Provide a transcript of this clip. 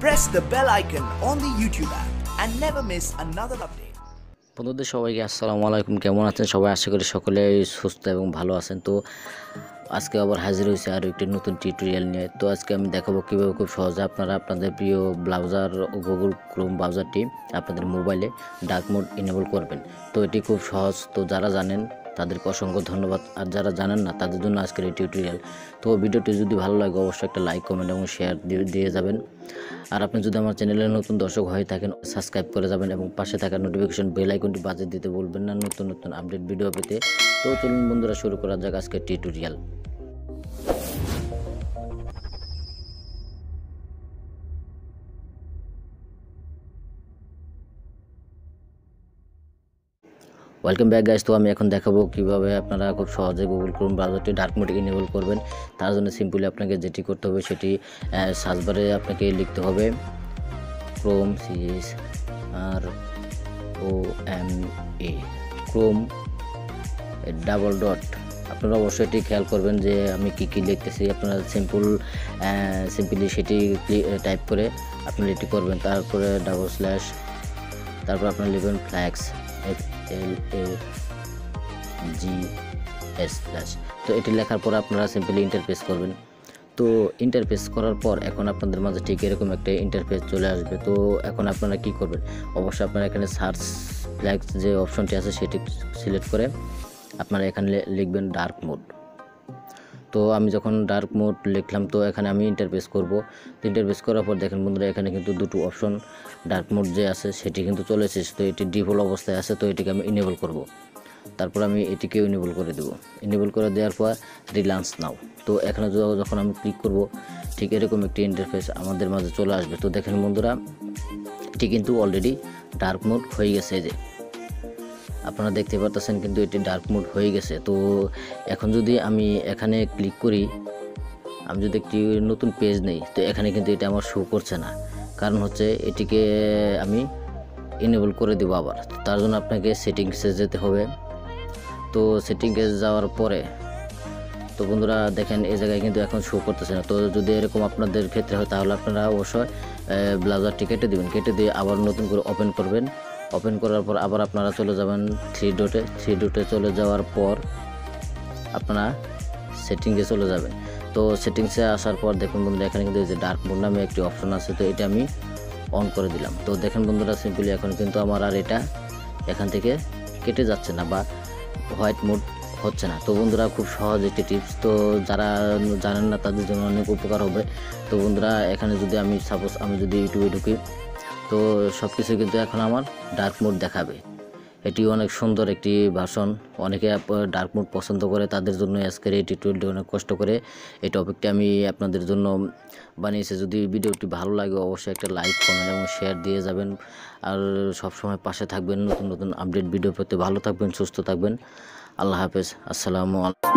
Press the bell icon on the YouTube app and never miss another update. বন্ধুদের সবাইকে আসসালামু আলাইকুম। কেমন আছেন সবাই? আশা করি সকলে সুস্থ এবং ভালো আছেন। তো আজকে আবার হাজির হয়েছে আরও একটি নতুন টিউটোরিয়াল নিয়ে। তো আজকে আমি দেখাবো কীভাবে খুব সহজে আপনারা আপনাদের প্রিয় ব্রাউজার গুগল ক্রোম ব্রাউজারটি আপনাদের মোবাইলে ডার্ক মোড এনেবল করবেন। তো এটি খুব সহজ। তো যারা জানেন তাদেরকে অসংখ্য ধন্যবাদ, আর যারা জানেন না তাদের জন্য আজকের এই টিউটোরিয়াল। তো ভিডিওটি যদি ভালো লাগে অবশ্যই একটা লাইক, কমেন্ট এবং শেয়ার দিয়ে যাবেন। আর আপনি যদি আমার চ্যানেলের নতুন দর্শক হয়ে থাকেন সাবস্ক্রাইব করে যাবেন এবং পাশে থাকা নোটিফিকেশন বেল আইকনটি বাজিয়ে দিতে বলবেন না নতুন নতুন আপডেট ভিডিও পেতে। তো চলুন বন্ধুরা শুরু করা যাক আজকের টিউটোরিয়াল। Welcome back guys. তো আমি এখন দেখাবো কিভাবে আপনারা খুব সহজে গুগল ক্রোম ব্রাউজারটি ডার্ক মোড এনেবল করবেন। তার জন্য সিম্পলি আপনাকে যেটি করতে হবে সেটি সার্চ বারে আপনাকে লিখতে হবে Chrome CROME Chrome double dot. আপনারা অবশ্যই এটি খেয়াল করবেন যে আমি কী লিখতেছি। আপনারা সিম্পলি সেটি টাইপ করে আপনারা এটি করবেন। তারপরে ডাবল স্ল্যাশ, তারপর আপনারা লিখবেন ফ্ল্যাক্স FLAGS। তো এটি লেখার পর আপনারা সিম্পলি ইন্টারফেস করবেন। তো ইন্টারফেস করার পর এখন আপনাদের মাঝে ঠিক এরকম একটা ইন্টারফেস চলে আসবে। তো এখন আপনারা কি করবেন, অবশ্যই আপনারা এখানে সার্চ ফ্ল্যাক্স যে অপশনটি আছে সেটি সিলেক্ট করে আপনারা এখানে লিখবেন ডার্ক মোড। তো আমি যখন ডার্ক মোড লিখলাম তো এখানে আমি ইন্টারফেস করব। তো ইন্টারফেস করার পর দেখেন বন্ধুরা এখানে কিন্তু দুটো অপশন ডার্ক মোড যে আছে সেটি কিন্তু চলে এসেছে। তো এটি ডিফল্ট অবস্থায় আছে, তো এটিকে আমি ইনেবল করব। তারপর আমি এটিকে ইনেবল করে দেবো। ইনেবল করে দেওয়ার পর রিল্যান্স নাও। তো এখানে যখন আমি ক্লিক করব ঠিক এরকম একটি ইন্টারফেস আমাদের মাঝে চলে আসবে। তো দেখেন বন্ধুরা এটি কিন্তু অলরেডি ডার্ক মোড হয়ে গেছে, যে আপনারা দেখতে পারতেছেন কিন্তু এটি ডার্ক মোড হয়ে গেছে। তো এখন যদি আমি এখানে ক্লিক করি, আমি যদি একটি নতুন পেজ নেই তো এখানে কিন্তু এটা আমার শো করছে না। কারণ হচ্ছে এটিকে আমি এনেবল করে দেবো আবার। তার জন্য আপনাকে সেটিংসে যেতে হবে। তো সেটিংসে যাওয়ার পরে তো বন্ধুরা দেখেন এই জায়গায় কিন্তু এখন শো করতেছে না। তো যদি এরকম আপনাদের ক্ষেত্রে হয় তাহলে আপনারা অবশ্যই ব্রাউজারটি কেটে দেবেন। কেটে দিয়ে আবার নতুন করে ওপেন করবেন। ওপেন করার পর আবার আপনারা চলে যাবেন থ্রি ডটে চলে যাওয়ার পর আপনারা সেটিংসে চলে যাবেন। তো সেটিংসে আসার পর দেখুন বন্ধুরা এখানে কিন্তু এই যে ডার্ক মোড নামে একটি অপশন আছে, তো এটা আমি অন করে দিলাম। তো দেখেন বন্ধুরা সিম্পলি এখন কিন্তু আমার আর এটা এখান থেকে কেটে যাচ্ছে না বা হোয়াইট মোড হচ্ছে না। তো বন্ধুরা খুব সহজ একটি টিপস। তো যারা জানেন না তাদের জন্য অনেক উপকার হবে। তো বন্ধুরা এখানে যদি আমি সাপোজ আমি যদি ইউটিউবে ঢুকি তো সব কিছু কিন্তু এখন আমার ডার্ক মোড দেখাবে। এটি অনেক সুন্দর একটি ভার্সন। অনেকে ডার্ক মোড পছন্দ করে, তাদের জন্য আজকের এই টিউটোরিয়ালটি অনেক কষ্ট করে এই টপিকটি আমি আপনাদের জন্য বানিয়েছি। যদি ভিডিওটি ভালো লাগে অবশ্যই একটা লাইক, কমেন্ট এবং শেয়ার দিয়ে যাবেন। আর সবসময় পাশে থাকবেন নতুন নতুন আপডেট ভিডিও পেতে। ভালো থাকবেন, সুস্থ থাকবেন। আল্লাহ হাফেজ। আসসালামু আলাইকুম।